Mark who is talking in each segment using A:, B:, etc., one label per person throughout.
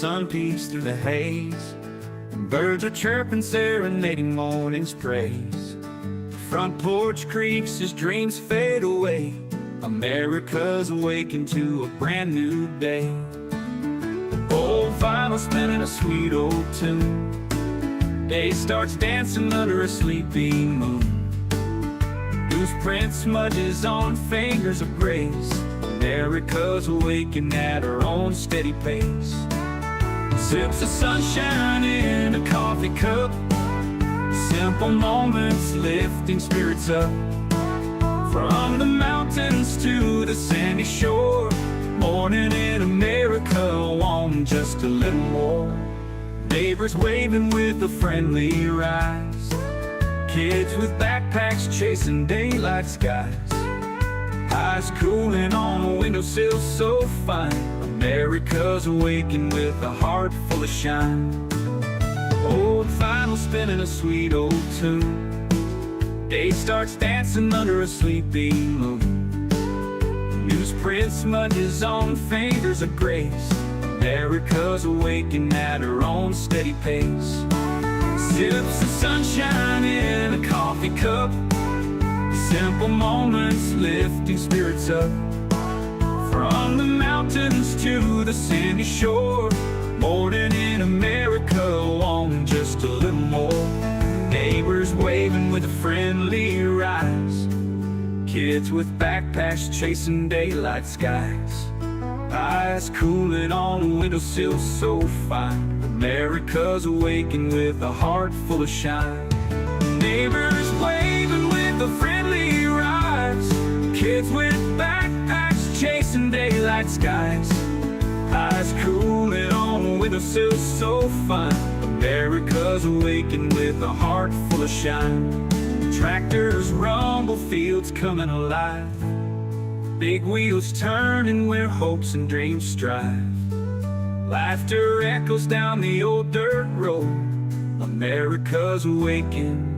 A: sun peeks through the haze, and birds are chirping, serenading morning's praise. Front porch creaks as dreams fade away. America's awakened to a brand new day. Old vinyl spinning a sweet old tune. Day starts dancing under a sleepy moon. Loose print smudges on fingers of grace. America's awakened at her own steady pace. Sips of sunshine in a coffee cup. Simple moments lifting spirits up. From the mountains to the sandy shore, morning in America, want just a little more. Neighbors waving with a friendly rise. Kids with backpacks chasing daylight skies. Eyes cooling on a windowsill so fine. America's awakened with a heart full of shine. Old vinyl spinning a sweet old tune. Day starts dancing under a sleepy moon. Newsprint smudges on fingers of grace. America's awakened at her own steady pace. Sips of sunshine in a coffee cup. Simple moments lifting spirits up. From the mountains to the sandy shore, morning in America, wanting just a little more. Neighbors waving with a friendly rise. Kids with backpacks chasing daylight skies. Eyes cooling on a windowsill so fine. America's awakened with a heart full of shine. Neighbors waving with a friendly rise. Kids with backpacks chasing daylight skies. Eyes cooling on a windowsill so fine. America's awakened with a heart full of shine. Tractors rumble, fields coming alive. Big wheels turning where hopes and dreams strive. Laughter echoes down the old dirt road. America's awakened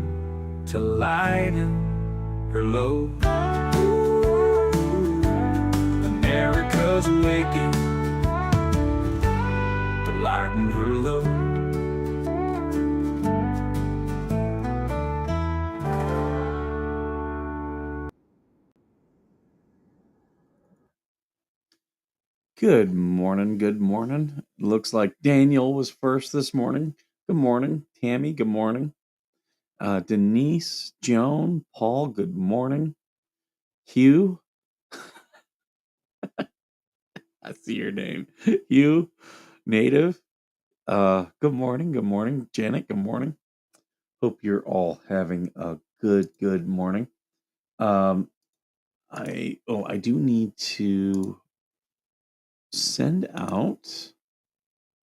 A: to lighten her load. America's awakened to lighten her load.
B: Good morning, good morning. Looks like Daniel was first this morning. Good morning. Tammy, good morning. Denise, Joan, Paul, good morning. Hugh, I see your name. Hugh, Native, good morning, good morning. Janet, good morning. Hope you're all having a good morning. I do need to send out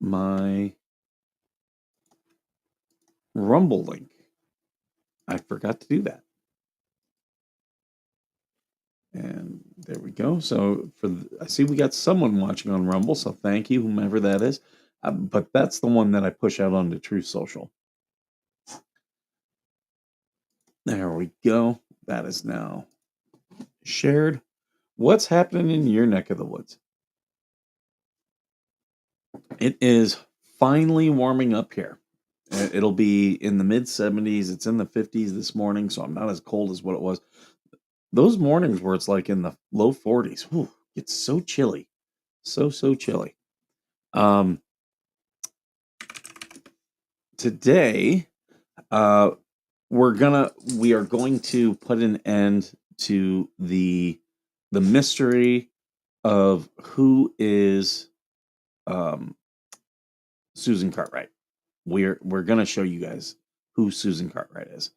B: my Rumble link. I forgot to do that. And there we go. So I see we got someone watching on Rumble, so thank you, whomever that is. But that's the one that I push out onto Truth Social. There we go. That is now shared. What's happening in your neck of the woods? It is finally warming up here. It'll be in the mid 70s. It's in the 50s this morning, so I'm not as cold as what it was. Those mornings where it's like in the low 40s, whew, it's so chilly. So chilly. Today, we are going to put an end to the mystery of who is Susan Cartwright. We're gonna show you guys who Susan Cartwright is.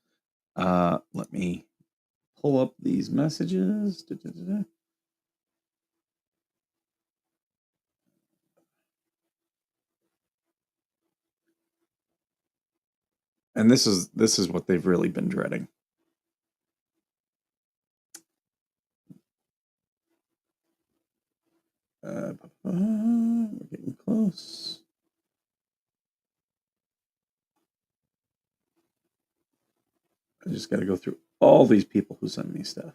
B: Let me pull up these messages. And this is what they've really been dreading. We're getting close. I just got to go through all these people who sent me stuff.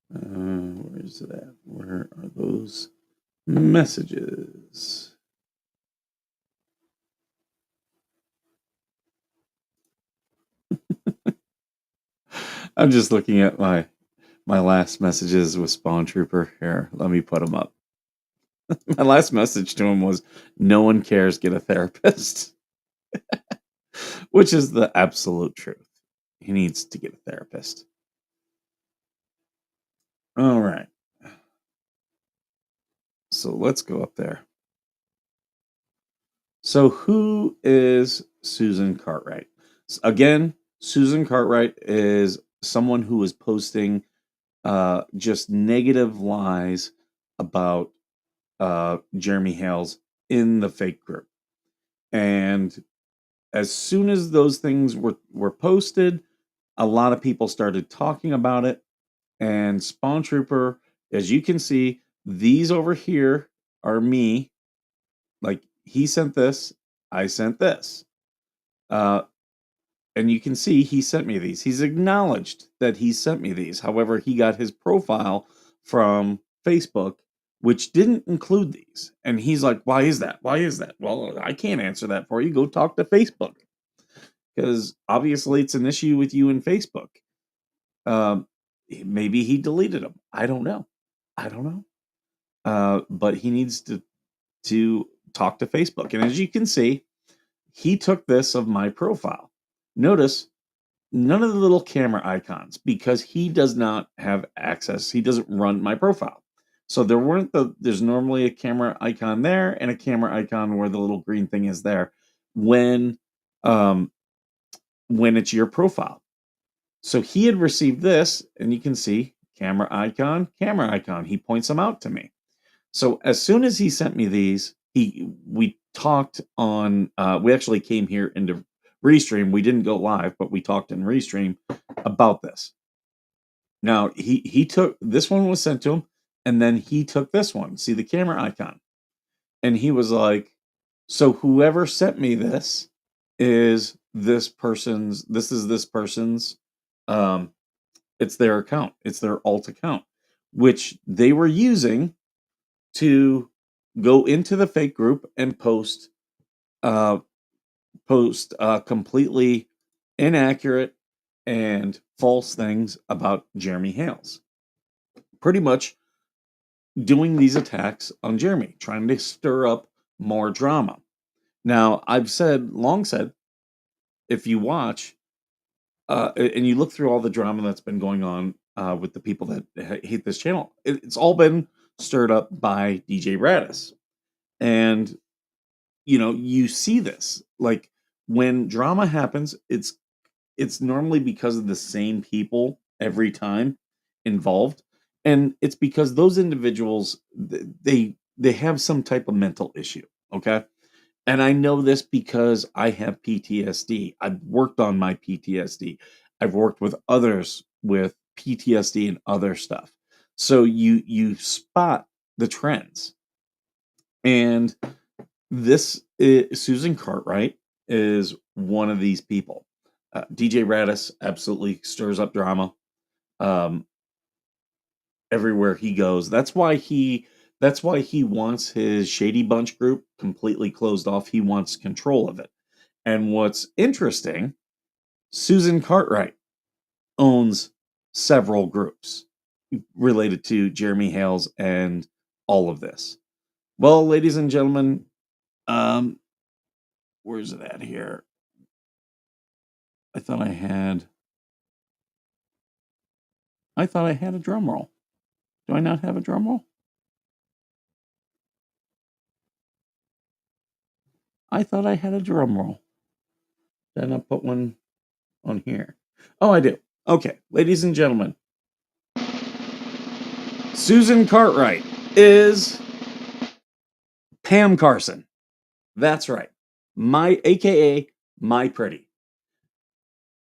B: Where's that? Where are those messages? I'm just looking at my last messages with Spawn Trooper. Here, let me put them up. My last message to him was, "No one cares. Get a therapist," which is the absolute truth. He needs to get a therapist. All right. So let's go up there. So who is Susan Cartwright? Again, Susan Cartwright is someone who is posting just negative lies about Jeremy Hales in the fake group. And as soon as those things were posted, a lot of people started talking about it. And Spawn Trooper, as you can see, these over here are me. Like, he sent this, I sent this. Uh, and you can see he sent me these. He's acknowledged that he sent me these. However, he got his profile from Facebook, which didn't include these. And he's like, why is that? Why is that? Well, I can't answer that for you. Go talk to Facebook. Because obviously it's an issue with you and Facebook. Um, Maybe he deleted them. I don't know. I don't know. But he needs to talk to Facebook. And as you can see, he took this of my profile. Notice none of the little camera icons because he does not have access. He doesn't run my profile. So there's normally a camera icon there and a camera icon where the little green thing is there when um when it's your profile. So he had received this and you can see camera icon, camera icon. He points them out to me. So as soon as he sent me these, we talked on. We actually came here into Restream. We didn't go live, but we talked in Restream about this. Now he took this one was sent to him, and then he took this one. See the camera icon, and he was like, "So whoever sent me this is this person's. This is this person's. Um, it's their account. It's their alt account, which they were using." To go into the fake group and uh, post completely inaccurate and false things about Jeremy Hales. Pretty much doing these attacks on Jeremy, trying to stir up more drama. Now, long said, if you watch and you look through all the drama that's been going on with the people that hate this channel, it's all been stirred up by DJ Radis. And you see this like when drama happens, it's normally because of the same people every time involved, and it's because those individuals they have some type of mental issue. Okay, and I know this because I have PTSD. I've worked on my PTSD. I've worked with others with PTSD and other stuff, so you spot the trends. And Susan Cartwright is one of these people. DJ Radis absolutely stirs up drama um, everywhere he goes. That's why he wants his Shady Bunch group completely closed off. He wants control of it. And what's interesting, Susan Cartwright owns several groups related to Jeremy Hales and all of this. Well, ladies and gentlemen, um, where's it at here? I thought I had a drum roll. Do I not have a drum roll? I thought I had a drum roll. Did I not put one on here? Oh, I do. Okay, ladies and gentlemen, Susan Cartwright is Pam Carson. That's right. AKA My Pretty.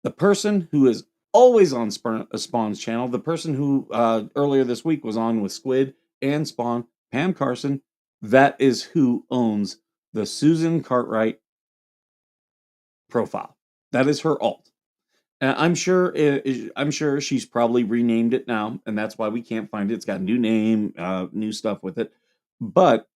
B: The person who is always on Spawn's channel, the person who earlier this week was on with Squid and Spawn, Pam Carson, that is who owns the Susan Cartwright profile. That is her alt. I'm sure she's probably renamed it now, and that's why we can't find it. It's got a new name, new stuff with it. But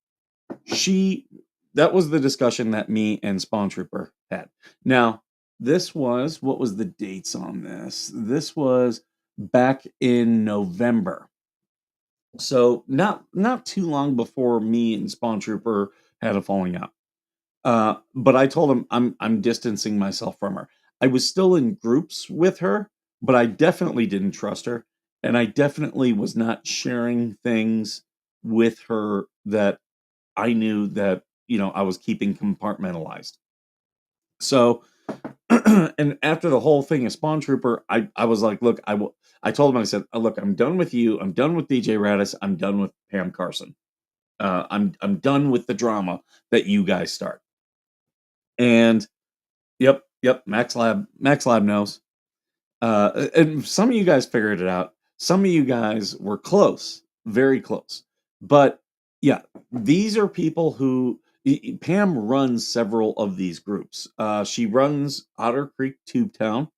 B: she that was the discussion that me and Spawn Trooper had. Now, this was what was the dates on this? This was back in November. So not too long before me and Spawn Trooper had a falling out. But I told him I'm distancing myself from her. I was still in groups with her, but I definitely didn't trust her, and I definitely was not sharing things with her that I knew that, I was keeping compartmentalized. So, and after the whole thing of Spawn Trooper, I was like, look, I told him, I said, look, I'm done with you. I'm done with DJ Radis. I'm done with Pam Carson. I'm done with the drama that you guys start. And yep, Max Lab knows. And some of you guys figured it out. Some of you guys were close, very close. But yeah, these are people who Pam runs several of these groups. She runs Otter Creek Tube Town.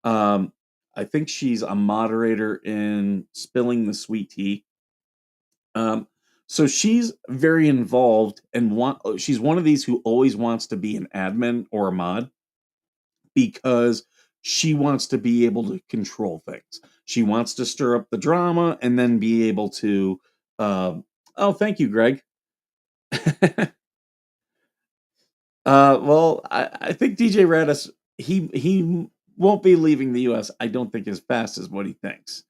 B: Um, I think she's a moderator in Spilling the Sweet Tea. Um, so she's very involved and she's one of these who always wants to be an admin or a mod because she wants to be able to control things. She wants to stir up the drama and then be able to. Oh, thank you, Greg. Well, I think DJ Radis he won't be leaving the U.S. I don't think as fast as what he thinks.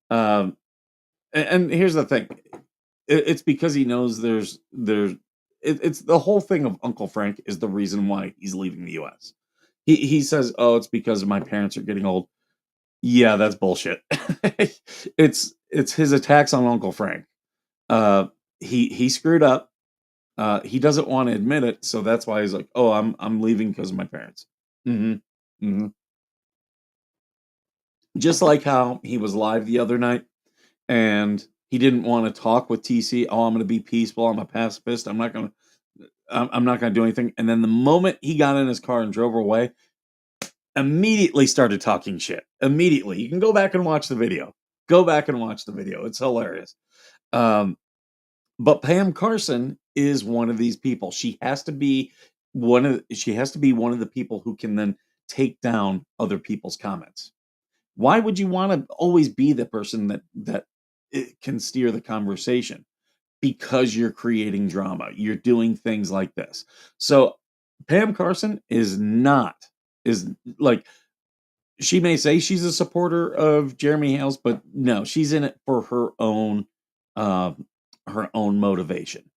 B: Um, and here's the thing: it's because he knows it's the whole thing of Uncle Frank is the reason why he's leaving the U.S. He says, "Oh, it's because my parents are getting old." Yeah, that's bullshit. It's his attacks on Uncle Frank. Uh, he screwed up. He doesn't want to admit it, so that's why he's like, "Oh, I'm leaving because of my parents." hmm hmm Just like how he was live the other night and he didn't want to talk with TC. Oh, I'm going to be peaceful. I'm a pacifist. I'm not going to do anything. And then the moment he got in his car and drove away, immediately started talking shit. Immediately. You can go back and watch the video. Go back and watch the video. It's hilarious. Um, but Pam Carson is one of these people. She has to be one of the people who can then take down other people's comments. Why would you want to always be the person that can steer the conversation? Because you're creating drama. You're doing things like this. So Pam Carson is like she may say she's a supporter of Jeremy Hales, but no, she's in it for uh, her own motivation.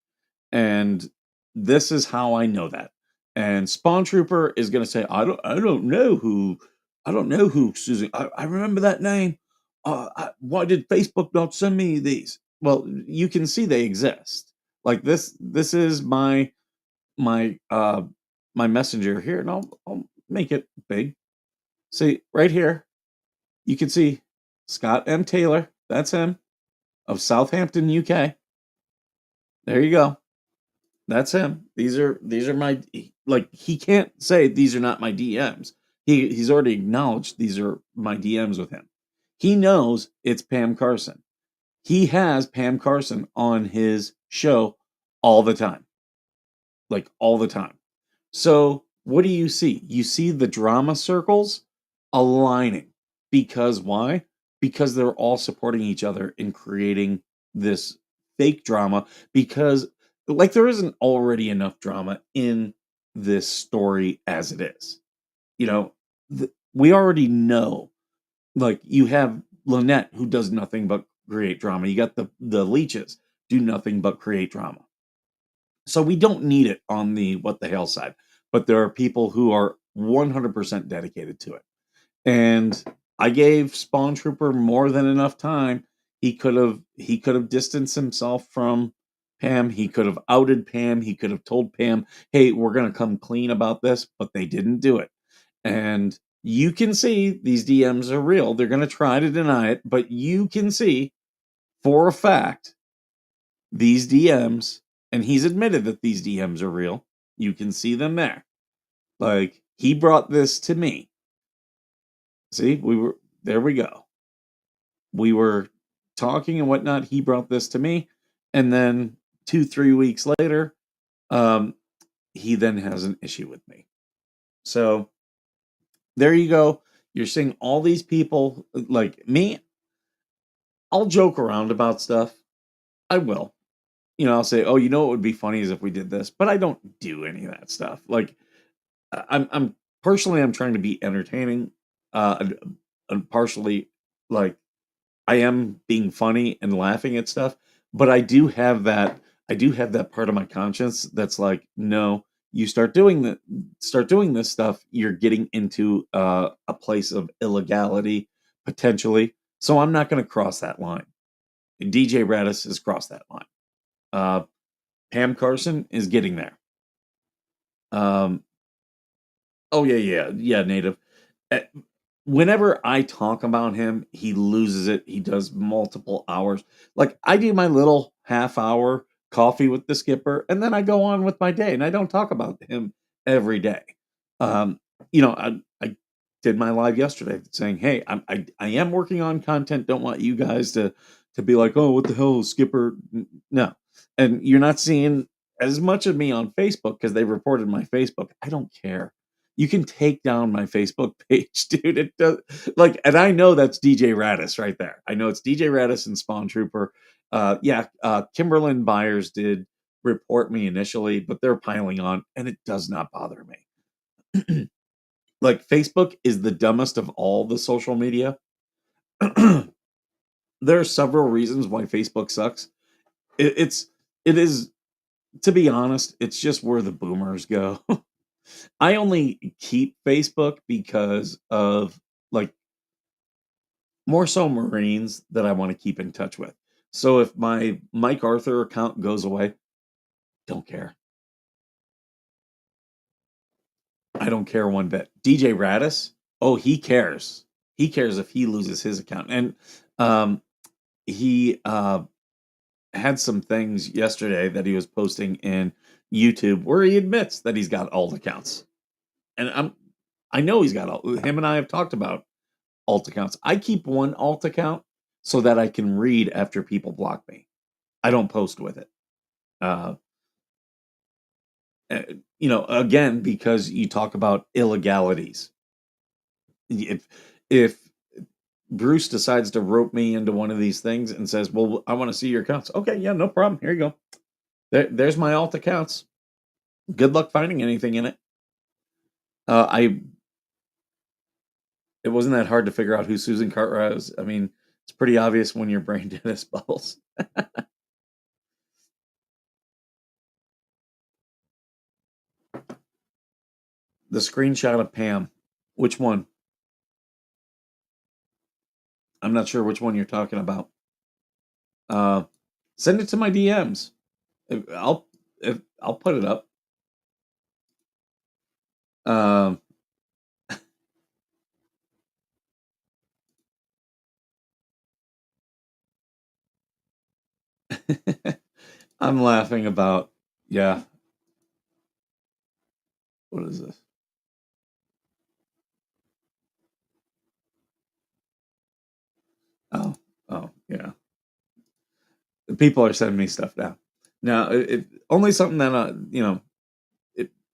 B: And this is how I know that. And Spawn Trooper is going to say, I don't know who Susan. I remember that name. Why did Facebook not send me these? Well, you can see they exist. Like this is my my messenger here, and I'll make it big. See right here, you can see Scott M. Taylor. That's him of Southampton, UK. There you go. That's him. These are my like he can't say these are not my DMs. He's already acknowledged these are my DMs with him. He knows it's Pam Carson. He has Pam Carson on his show all the time. Like all the time. So, what do you see? You see the drama circles aligning. Because why? Because they're all supporting each other in creating this fake drama. Because, like, there isn't already enough drama in this story as it is. You know, we already know. Like, you have Lynette, who does nothing but create drama. You got the leeches, do nothing but create drama. So we don't need it on the what the hell side, but there are people who are 100% dedicated to it. And I gave Spawn Trooper more than enough time. He could have distanced himself from Pam. He could have outed Pam. He could have told Pam, "Hey, we're going to come clean about this," but they didn't do it. And you can see these DMs are real. They're going to try to deny it, but you can see for a fact these DMs, and he's admitted that these DMs are real. You can see them there. Like, he brought this to me. See, we were there we go. We were talking and whatnot. He brought this to me, and then 2, 3 weeks later, um, he then has an issue with me. So there you go. You're seeing all these people like me. I'll joke around about stuff. I will. I'll say, "Oh, you know what would be funny is if we did this," but I don't do any of that stuff. Like I'm personally, I'm trying to be entertaining, and partially like I am being funny and laughing at stuff, but I do have that part of my conscience that's like, no, you start doing this stuff, you're getting into a place of illegality potentially. So I'm not going to cross that line. And DJ Radis has crossed that line. Uh, Pam Carson is getting there. Um, oh yeah, native. Uh, Whenever I talk about him, he loses it. He does multiple hours. Like I do my little half hour coffee with the skipper, and then I go on with my day, and I don't talk about him every day. Um, I did my live yesterday saying, "Hey, I am working on content. Don't want you guys to be like, oh, what the hell, skipper?" No, and you're not seeing as much of me on Facebook because they reported my Facebook. I don't care. You can take down my Facebook page, dude. It does like, and I know that's DJ Radis right there. I know it's DJ Radis and Spawn Trooper. Kimberlyn Byers did report me initially, but they're piling on, and it does not bother me. Like Facebook is the dumbest of all the social media. There are several reasons why Facebook sucks. It's it is to be honest, it's just where the boomers go. I only keep Facebook because of like more so Marines that I want to keep in touch with. So if my Mike Arthur account goes away, don't care. I don't care one bit. DJ Radis, oh, he cares. He cares if he loses his account. And um, he had some things yesterday that he was posting in YouTube where he admits that he's got alt accounts. And I know he's got all him and I have talked about alt accounts. I keep one alt account so that I can read after people block me. I don't post with it. Uh, again, because you talk about illegalities. If Bruce decides to rope me into one of these things and says, "Well, I want to see your accounts," okay, yeah, no problem. Here you go. There's my alt accounts. Good luck finding anything in it. I It wasn't that hard to figure out who Susan Cartwright was. I mean, it's pretty obvious when your brain dentist bubbles. The screenshot of Pam. Which one? I'm not sure which one you're talking about. Uh, Send it to my DMs. I'll I'll put it up. Um, I'm laughing about yeah. What is this? Oh yeah. People are sending me stuff now. Now only something that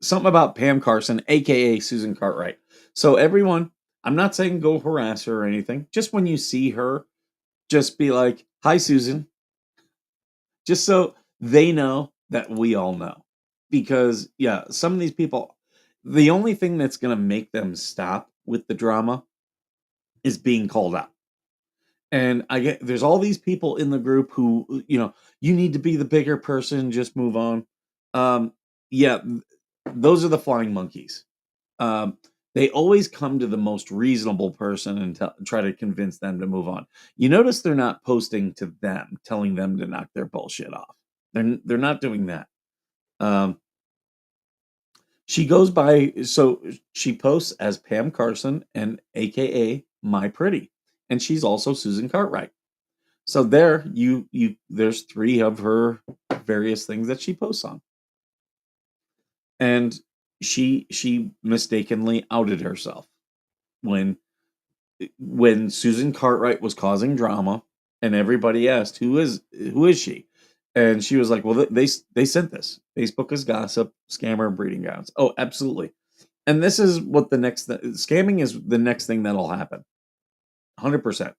B: something about Pam Carson, aka Susan Cartwright. So everyone, I'm not saying go harass her or anything. Just when you see her, just be like, "Hi, Susan," just so they know that we all know. Because yeah, some of these people, the only thing that's gonna make them stop with the drama is being called out. And I get there's all these people in the group who, you need to be the bigger person, just move on. Um, yeah, those are the flying monkeys. Um, they always come to the most reasonable person and try to convince them to move on. You notice they're not posting to them, telling them to knock their bullshit off. They're not doing that. Um, she goes by so she posts as Pam Carson and AKA My Pretty, and she's also Susan Cartwright. So there there's three of her various things that she posts on. And she mistakenly outed herself when when Susan Cartwright was causing drama, and everybody asked, who is she?" And she was like, "Well, they sent this. Facebook is gossip, scammer, breeding grounds." Oh, absolutely. And this is what the next scamming is. The next thing that'll happen, 100%.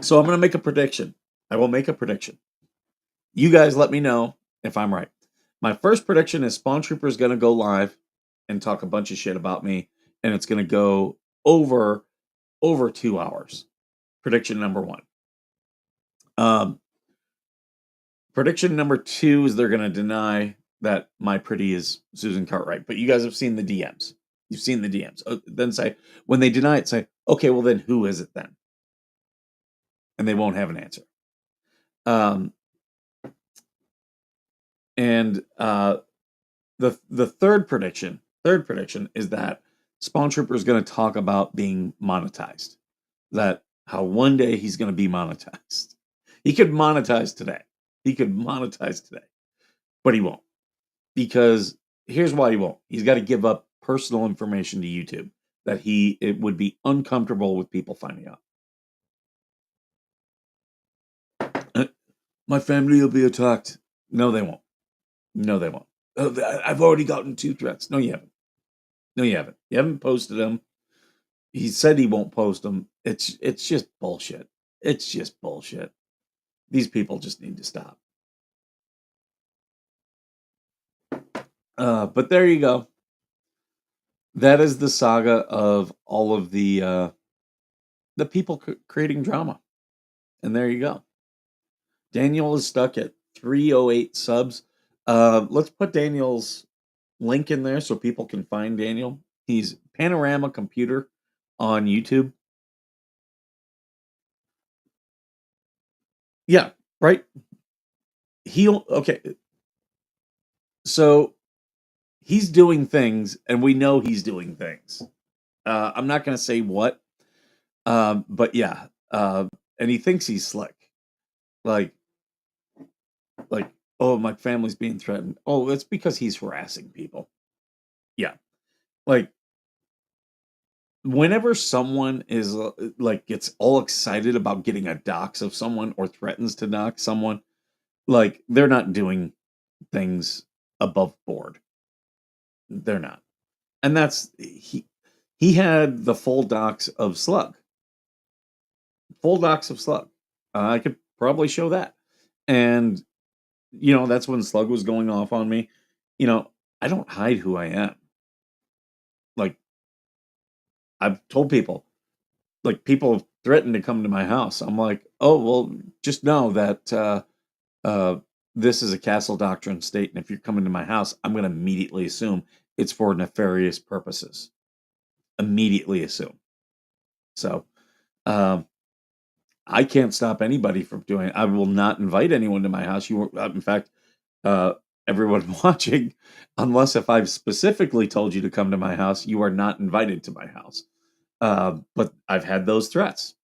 B: So I'm going to make a prediction. I will make a prediction. You guys let me know if I'm right. My first prediction is Spawn Trooper is going to go live and talk a bunch of shit about me, and it's going to go over 2 hours. Prediction number one. Um, Prediction number two is they're going to deny that my pretty is Susan Cartwright. But you guys have seen the DMs. You've seen the DMs. Then say, when they deny it, say, okay, well then who is it then? And they won't have an answer. Um, and the third prediction is that Spawn Trooper is going to talk about being monetized. That how one day he's going to be monetized. He could monetize today. But he won't. Because here's why he won't. He's got to give up personal information to YouTube that it would be uncomfortable with people finding out. My family will be attacked. No, they won't. No, they won't. I've already gotten 2 threats. No, you haven't. You haven't posted them. He said he won't post them. It's just bullshit. It's just bullshit. These people just need to stop. But there you go. That is the saga of all of the people creating drama. And there you go. Daniel is stuck at 308 subs. Let's put Daniel's link in there so people can find Daniel. He's Panorama Computer on YouTube. Yeah, right. Okay. So he's doing things, and we know he's doing things. I'm not going to say what, but yeah. And he thinks he's slick. Like, oh, my family's being threatened. Oh, it's because he's harassing people. Yeah. Like, whenever someone is gets all excited about getting a dox of someone or threatens to dox someone, like they're not doing things above board. They're not. And that's he had the full docs of Slug. Full docs of Slug. I could probably show that. And that's when Slug was going off on me. I don't hide who I am. Like, I've told people, like, people have threatened to come to my house. I'm like, oh, well, just know that this is a castle doctrine state, and if you're coming to my house, I'm going to immediately assume it's for nefarious purposes. Immediately assume. So, I can't stop anybody from doing it. I will not invite anyone to my house. In fact, everyone watching, unless if I've specifically told you to come to my house, you are not invited to my house. But I've had those threats.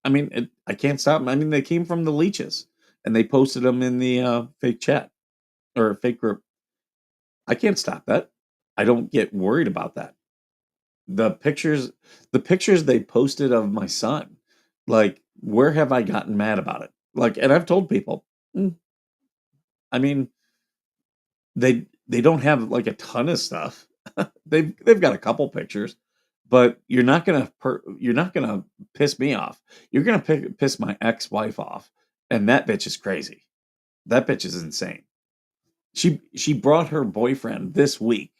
B: I mean, I can't stop them. I mean, they came from the leeches, and they posted them in the fake chat or fake group. I can't stop that. I don't get worried about that. The pictures they posted of my son, like, where have I gotten mad about it? Like, and I've told people, I mean, they don't have like a ton of stuff. They've got a couple pictures, but you're not gonna piss me off. You're gonna piss my ex-wife off, and that bitch is crazy. That bitch is insane. She brought her boyfriend this week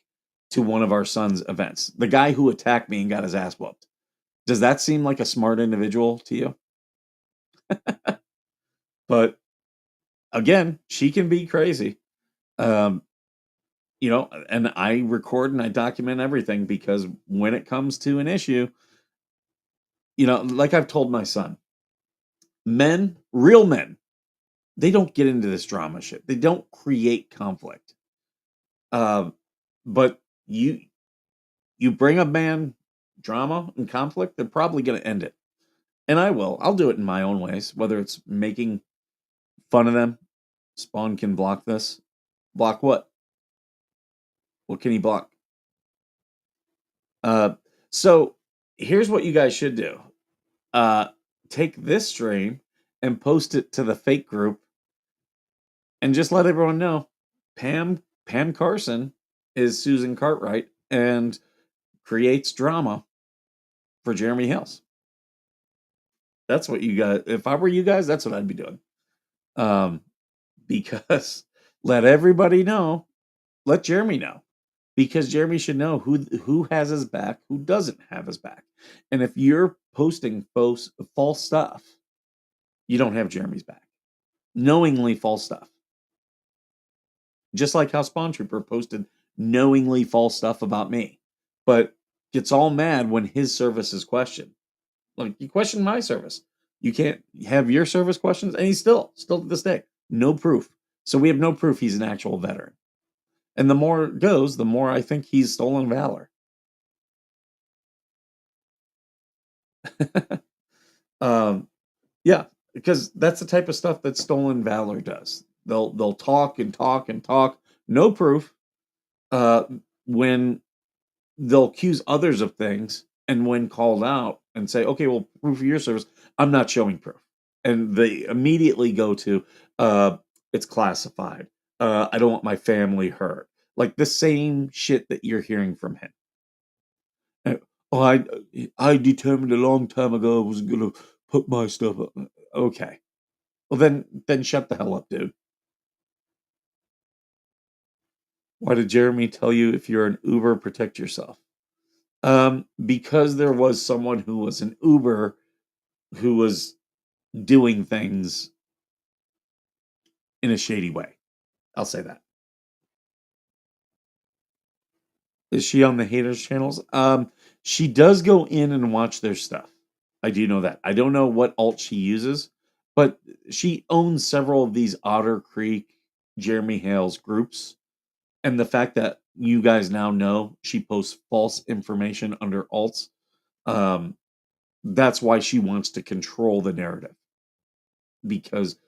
B: to one of our son's events. The guy who attacked me and got his ass whooped. Does that seem like a smart individual to you? But again, she can be crazy. Um, and I record and I document everything because when it comes to an issue, like I've told my son, real men, they don't get into this drama shit. They don't create conflict. But you bring a man drama and conflict, they're probably going to end it. And I will. I'll do it in my own ways, whether it's making fun of them. Spawn can block this. Block what? What can he block? Uh, so here's what you guys should do. Uh, take this stream and post it to the fake group and just let everyone know Pam Carson is Susan Cartwright and creates drama for Jeremy Hills. That's what you guys. If I were you guys, that's what I'd be doing. Um, because let everybody know. Let Jeremy know, because Jeremy should know who has his back, who doesn't have his back, and if you're posting false stuff, you don't have Jeremy's back. Knowingly false stuff, just like how Spawn Trooper posted knowingly false stuff about me, but gets all mad when his service is questioned. Like, you question my service, you can't have your service questions, and he's still to this day no proof. So we have no proof he's an actual veteran. And the more it goes, the more I think he's stolen valor. um, yeah, because that's the type of stuff that stolen valor does. They'll talk and talk and talk, no proof. Uh, when they'll accuse others of things, and when called out and say, "Okay, well, proof of your service," I'm not showing proof, and they immediately go to, uh, "It's classified. I don't want my family hurt." Like the same shit that you're hearing from him. Uh, "Oh, I determined a long time ago I was gonna put my stuff up." Okay. Well, then shut the hell up, dude. Why did Jeremy tell you if you're an Uber, protect yourself? Because there was someone who was an Uber who was doing things in a shady way. I'll say that. Is she on the haters channels? She does go in and watch their stuff. I do know that. I don't know what alt she uses, but she owns several of these Otter Creek, Jeremy Hales groups. And the fact that you guys now know she posts false information under alts, um, that's why she wants to control the narrative. Because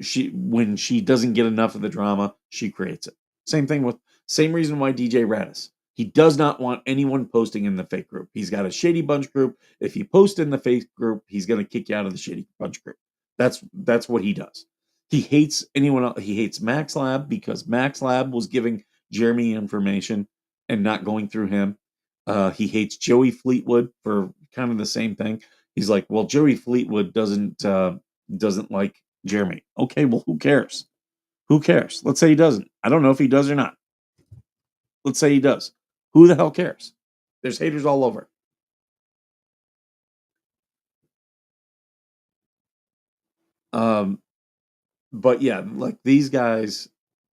B: when she doesn't get enough of the drama, she creates it. Same reason why DJ Radis. He does not want anyone posting in the fake group. He's got a Shady Bunch group. If you post in the fake group, he's going to kick you out of the Shady Bunch group. That's what he does. He hates anyone else. He hates Max Lab because Max Lab was giving Jeremy information and not going through him. He hates Joey Fleetwood for kind of the same thing. He's like, well, Joey Fleetwood doesn't like Jeremy. Okay, well, who cares? Who cares? Let's say he doesn't. I don't know if he does or not. Let's say he does. Who the hell cares? There's haters all over. Um, but yeah, like these guys,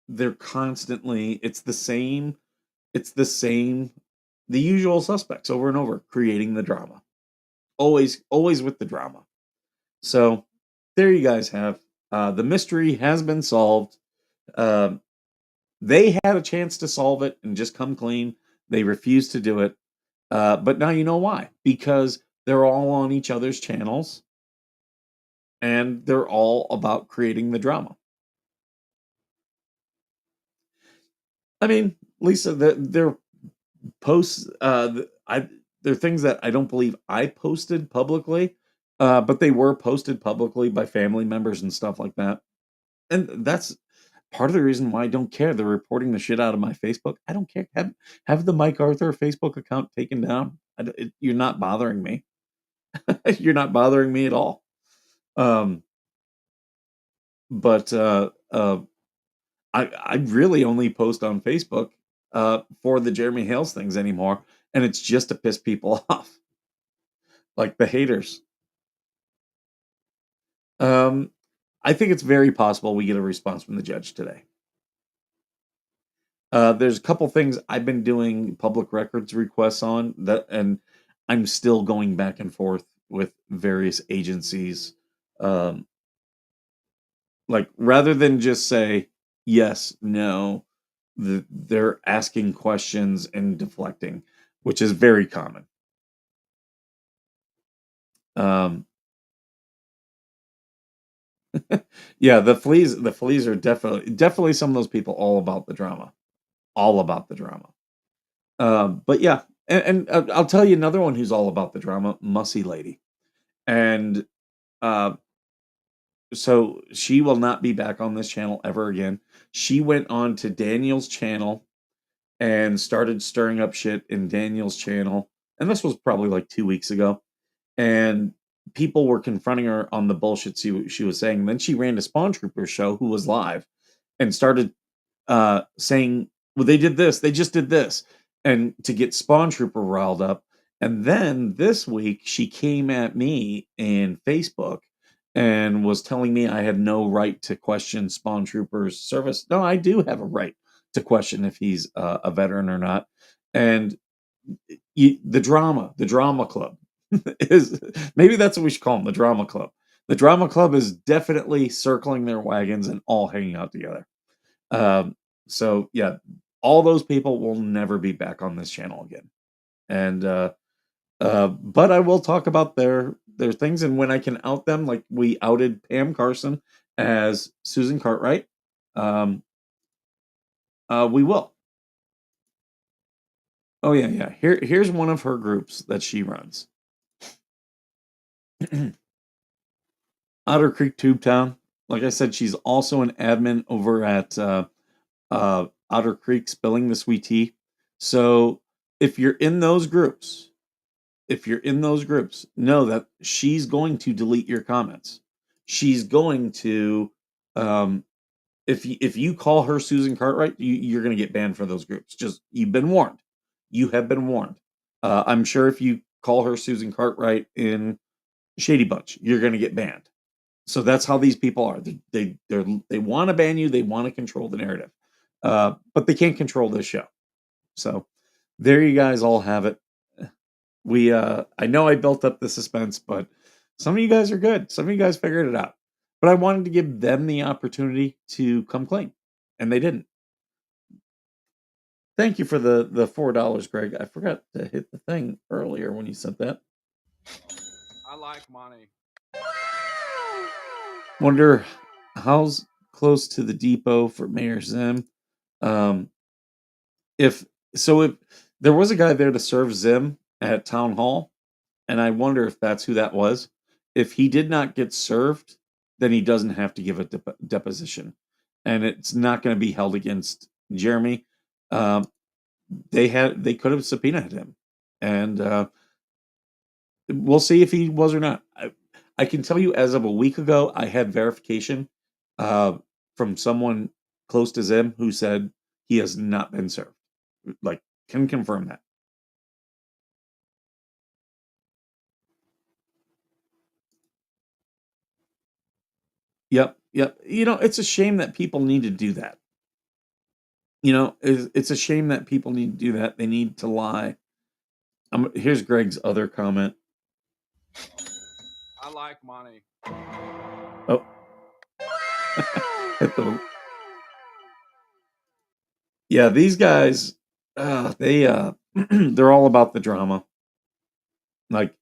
B: they're constantly. It's the same. The usual suspects over and over, creating the drama. Always with the drama. So there you guys have. The mystery has been solved. Um, they had a chance to solve it and just come clean. They refused to do it. But now you know why. Because they're all on each other's channels and they're all about creating the drama. I mean, Lisa, their posts, they're things that I don't believe I posted publicly, but they were posted publicly by family members and stuff like that. And that's part of the reason why I don't care. They're reporting the shit out of my Facebook. I don't care. Have the Mike Arthur Facebook account taken down. You're not bothering me. You're not bothering me at all. Um, but I really only post on Facebook for the Jeremy Hales things anymore, and it's just to piss people off, like the haters. Um, I think it's very possible we get a response from the judge today. There's a couple things I've been doing public records requests on that, and I'm still going back and forth with various agencies. Um, like rather than just say yes, no, they're asking questions and deflecting, which is very common. Um, yeah, the fleas are definitely some of those people all about the drama, all about the drama. But yeah, And I'll tell you another one who's all about the drama, Mussy Lady. And uh, so she will not be back on this channel ever again. She went on to Daniel's channel and started stirring up shit in Daniel's channel. And this was probably like 2 weeks ago. And people were confronting her on the bullshit she was saying. Then she ran a Spawn Trooper show who was live and started saying, well, they did this, they just did this, and to get Spawn Trooper riled up. And then this week, she came at me in Facebook and was telling me I had no right to question Spawn Trooper's service. No, I do have a right to question if he's a veteran or not. And the drama club is maybe that's what we should call them, the drama club. The drama club is definitely circling their wagons and all hanging out together. Um, so yeah, all those people will never be back on this channel again. And but I will talk about their things, and when I can out them, like we outed Pam Carson as Susan Cartwright, um, we will. Oh yeah, yeah. Here's one of her groups that she runs. Otter Creek Tube Town. Like I said, she's also an admin over at Otter Creek Spilling the Sweet Tea. So if you're in those groups, know that she's going to delete your comments. She's going to, if you call her Susan Cartwright, you're going to get banned for those groups. Just you've been warned. You have been warned. I'm sure if you call her Susan Cartwright in Shady Bunch, you're going to get banned. So that's how these people are. They want to ban you. They want to control the narrative, but they can't control this show. So there you guys all have it. We I know I built up the suspense, but some of you guys are good. Some of you guys figured it out. But I wanted to give them the opportunity to come clean, and they didn't. Thank you for the $4, Greg. I forgot to hit the thing earlier when you sent that.
C: I like money.
B: Wonder how's close to the depot for Mayor Zim. Um, if if there was a guy there to serve Zim at town hall, and I wonder if that's who that was. If he did not get served, then he doesn't have to give a deposition, and it's not going to be held against Jeremy. Um, they could have subpoenaed him, and we'll see if he was or not. I can tell you, as of a week ago, I had verification uh, from someone close to Zim who said he has not been served. Like, can confirm that. Yep, yep. It's a shame that people need to do that. It's a shame that people need to do that. They need to lie. Here's Greg's other comment.
C: I like money.
B: Oh, hit the. Yeah, these guys, they they're all about the drama. Like,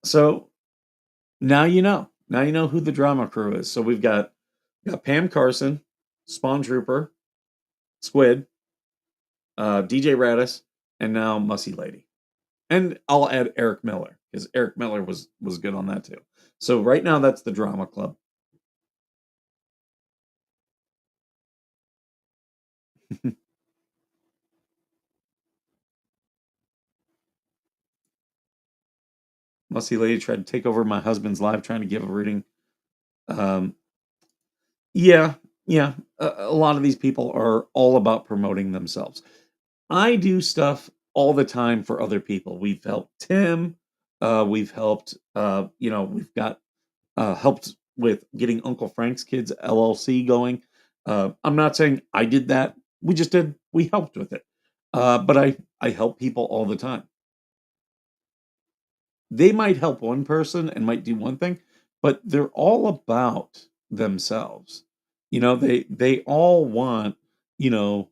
B: so now you know. Now you know who the drama crew is. So we've got Pam Carson, Spawn Trooper, Squid, DJ Radis, and now Mussy Lady. And I'll add Eric Miller because Eric Miller was good on that too. So right now that's the drama club. Mussy Lady tried to take over my husband's life, trying to give a reading. Um, yeah, yeah. A lot of these people are all about promoting themselves. I do stuff all the time for other people. We've helped Tim. We've helped. We've got helped with getting Uncle Frank's Kids LLC going. I'm not saying I did that. We just did. We helped with it. But I help people all the time. They might help one person and might do one thing, but they're all about themselves. They all want, you know,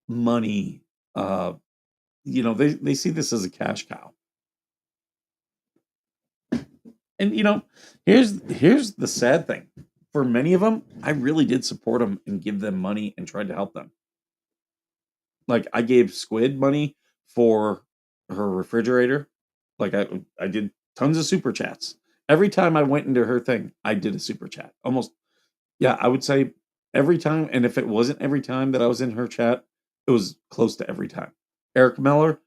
B: money. They see this as a cash cow. And here's the sad thing. For many of them, I really did support them and give them money and tried to help them. Like I gave Squid money for her refrigerator. Like I did tons of super chats. Every time I went into her thing, I did a super chat. Almost, yeah, I would say every time. And if it wasn't every time that I was in her chat, it was close to every time. Eric Miller,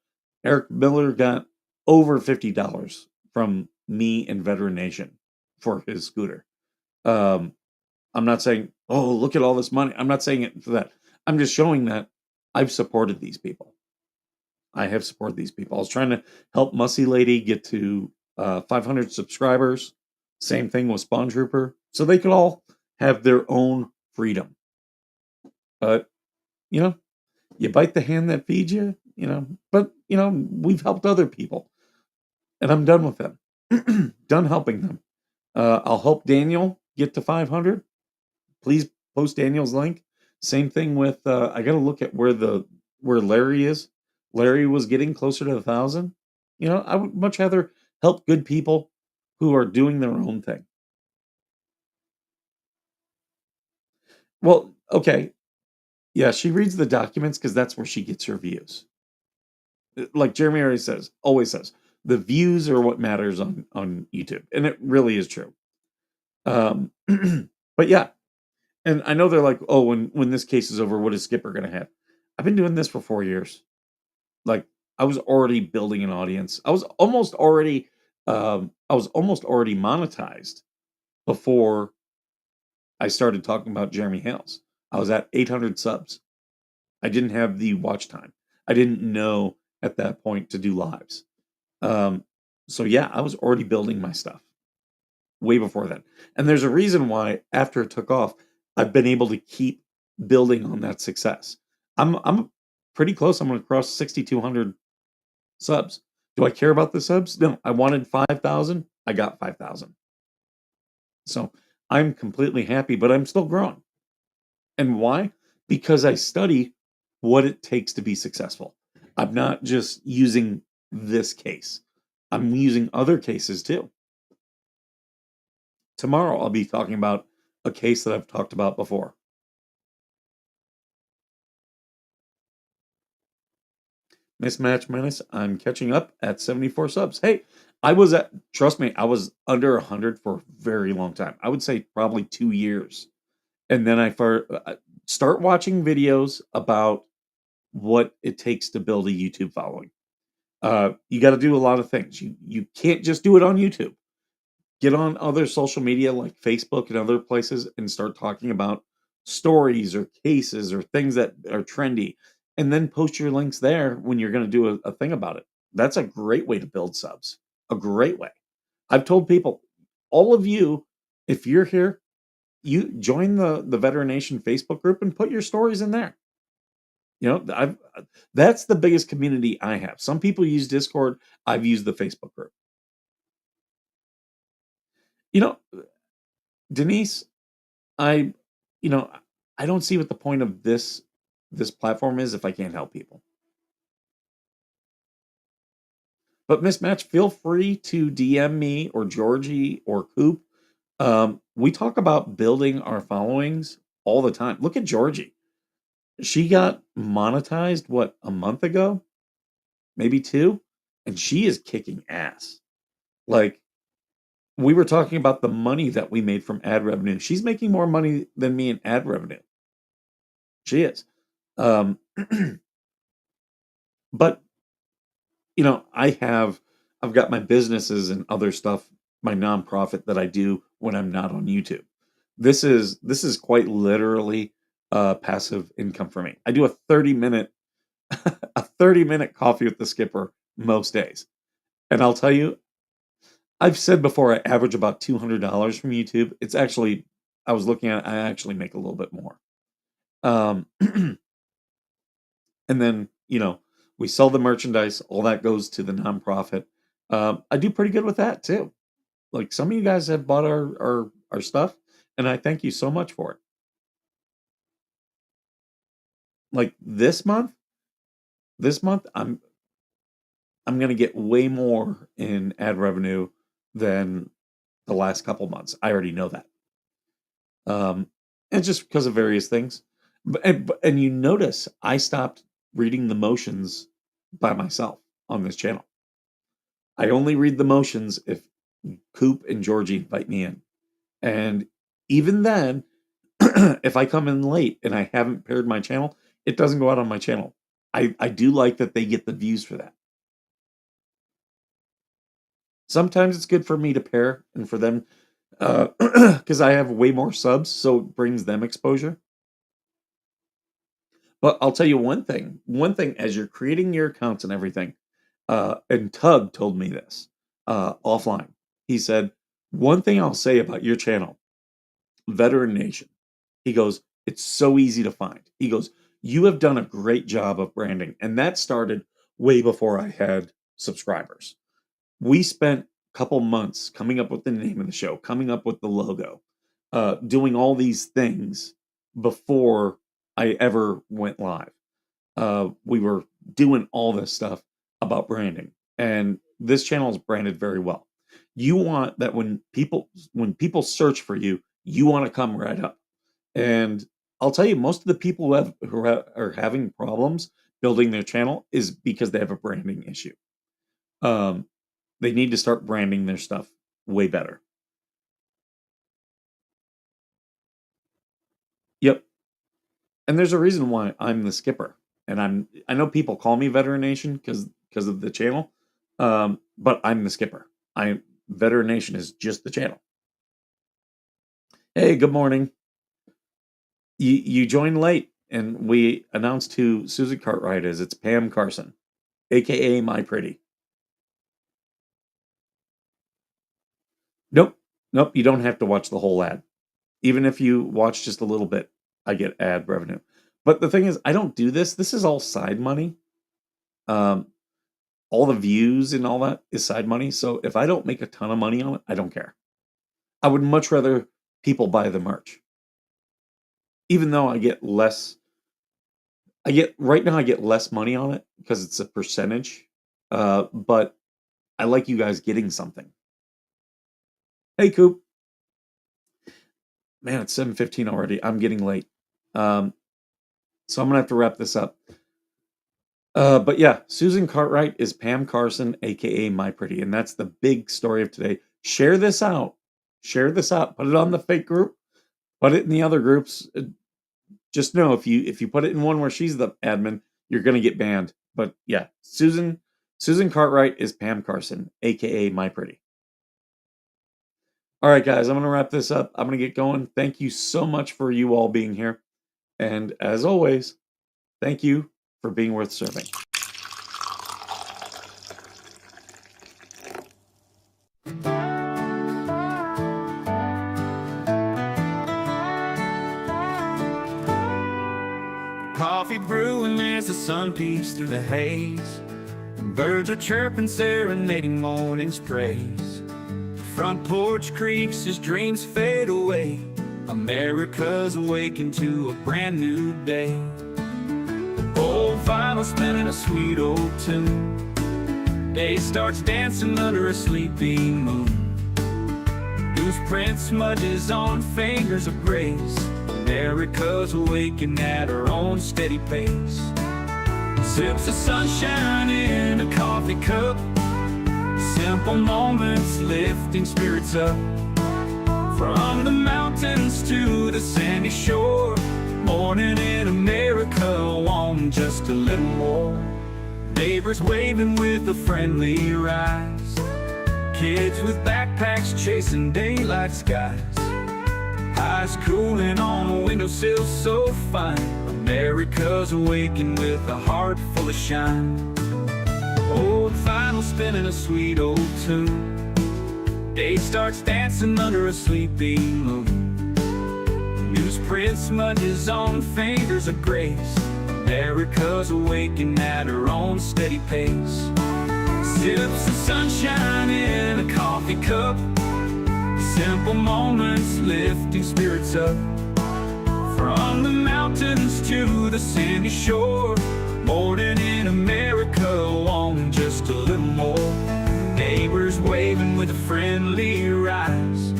B: Eric Miller got over $50 from me and Veteran Nation for his scooter. Um, I'm not saying, oh, look at all this money. I'm not saying it for that. I'm just showing that I've supported these people. I have supported these people. I was trying to help Mussy Lady get to 500 subscribers. Same thing with Spawn Trooper. So they could all have their own freedom. But, you know, you bite the hand that feeds you, but, we've helped other people. And I'm done with them. Done helping them. I'll help Daniel get to 500. Please post Daniel's link. Same thing with I got to look at where Larry is. Larry was getting closer to 1,000. I would much rather help good people who are doing their own thing. Well, okay, yeah, she reads the documents because that's where she gets her views. Like Jeremy always says, the views are what matters on YouTube, and it really is true. But yeah, and I know they're like, oh, when this case is over, what is Skipper going to have? I've been doing this for 4 years. Like I was already building an audience. I was almost already monetized before I started talking about Jeremy Hales. I was at 800 subs. I didn't have the watch time. I didn't know at that point to do lives. Um, so yeah, I was already building my stuff way before then. And there's a reason why after it took off, I've been able to keep building on that success. I'm pretty close. I'm going to cross 6,200 subs. Do I care about the subs? No, I wanted 5,000. I got 5,000. So I'm completely happy, but I'm still growing. And why? Because I study what it takes to be successful. I'm not just using this case. I'm using other cases too. Tomorrow I'll be talking about a case that I've talked about before. Mismatch Menace, I'm catching up at 74 subs. Hey, trust me, I was under 100 for a very long time. I would say probably 2 years. And then I start watching videos about what it takes to build a YouTube following. You got to do a lot of things. You can't just do it on YouTube. Get on other social media like Facebook and other places and start talking about stories or cases or things that are trendy, and then post your links there when you're going to do a thing about it. That's a great way to build subs. A great way. I've told people, all of you, if you're here, you join the Veteran Nation Facebook group and put your stories in there. That's the biggest community I have. Some people use Discord. I've used the Facebook group. You know, Denise, I, you know, I don't see what the point of this platform is if I can't help people. But Mismatch, feel free to DM me or Georgie or Coop. We talk about building our followings all the time. Look at Georgie. She got monetized, what, a month ago? Maybe two? And she is kicking ass. Like, we were talking about the money that we made from ad revenue. She's making more money than me in ad revenue. She is. Um, but I've got my businesses and other stuff, my nonprofit that I do when I'm not on YouTube. This is quite literally passive income for me. I do a 30-minute a 30-minute coffee with the skipper most days. And I'll tell you, I've said before I average about $200 from YouTube. It's actually, I was looking at it, I actually make a little bit more. And then, we sell the merchandise, all that goes to the nonprofit. I do pretty good with that too. Like some of you guys have bought our stuff, and I thank you so much for it. Like this month I'm gonna get way more in ad revenue than the last couple months. I already know that. Um, and just because of various things. And you notice I stopped reading the motions by myself. on this channel. I only read the motions if Coop and Georgie invite me in. And even then, if I come in late and I haven't paired my channel, it doesn't go out on my channel. I do like that they get the views for that. Sometimes it's good for me to pair and for them, because I have way more subs, so it brings them exposure. But I'll tell you one thing as you're creating your accounts and everything, and Tug told me this offline. He said, one thing I'll say about your channel, Veteran Nation, he goes, it's so easy to find. He goes, you have done a great job of branding. And that started way before I had subscribers. We spent a couple months coming up with the name of the show, coming up with the logo, doing all these things before I ever went live. We were doing all this stuff about branding, and this channel is branded very well. You want that when people search for you, you want to come right up. And I'll tell you, most of the people who are having problems building their channel is because they have a branding issue. They need to start branding their stuff way better. Yep. And there's a reason why I'm the skipper. And I know people call me Veteran Nation because of the channel. But I'm the skipper. Veteran Nation is just the channel. Hey, good morning. You joined late, and we announced who Susan Cartwright is. It's Pam Carson, aka My Pretty. Nope. You don't have to watch the whole ad. Even if you watch just a little bit, I get ad revenue. But the thing is, I don't do this. This is all side money. All the views and all that is side money. So if I don't make a ton of money on it, I don't care. I would much rather people buy the merch. Even though I get less, right now I get less money on it because it's a percentage. But I like you guys getting something. Hey, Coop. Man, it's 7:15 already. I'm getting late. So I'm going to have to wrap this up. But yeah, Susan Cartwright is Pam Carson, aka My Pretty. And that's the big story of today. Share this out. Put it on the fake group. Put it in the other groups. Just know if you put it in one where she's the admin, you're going to get banned. But yeah, Susan Cartwright is Pam Carson, aka My Pretty. All right, guys, I'm going to wrap this up. I'm going to get going. Thank you so much for you all being here. And as always, thank you for being worth serving.
A: Coffee brewing as the sun peeks through the haze. Birds are chirping, serenading morning's praise. Front porch creaks as dreams fade away. America's awakened to a brand new day. Old vinyl spinning a sweet old tune. Day starts dancing under a sleepy moon. Newsprint smudges on fingers of grace. America's awakened at her own steady pace. Sips of sunshine in a coffee cup. Simple moments lifting spirits up. From the mountains to the sandy shore. Morning in America, want just a little more. Neighbors waving with a friendly rise. Kids with backpacks chasing daylight skies. Eyes cooling on a windowsill so fine. America's awakened with a heart full of shine. Old vinyl spinning a sweet old tune. Day starts dancing under a sleepy moon. Newsprint smudges on fingers of grace. America's awakened at her own steady pace. Sips of sunshine in a coffee cup. Simple moments lifting spirits up. From the mountains to the sandy shore. Morning in America, wanting just a little more. Neighbors waving with a friendly rise.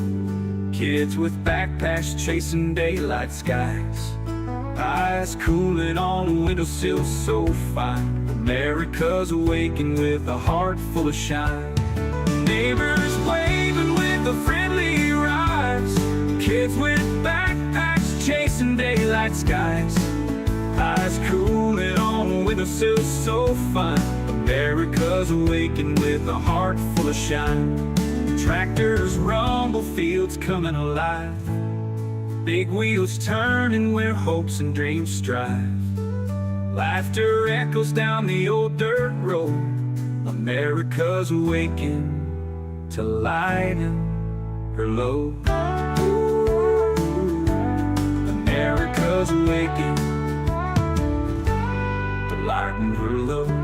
A: Kids with backpacks chasing daylight skies. Eyes cooling on a windowsill so fine. America's awaking with a heart full of shine. Neighbors waving with a friendly rise. Kids with backpacks chasing daylight skies. Eyes cooling on with a seal so fine. America's awaking with a heart full of shine. Tractors rumble, fields coming alive. Big wheels turning where hopes and dreams strive. Laughter echoes down the old dirt road. America's awaking to lighten her load. America's awaking to lighten her load.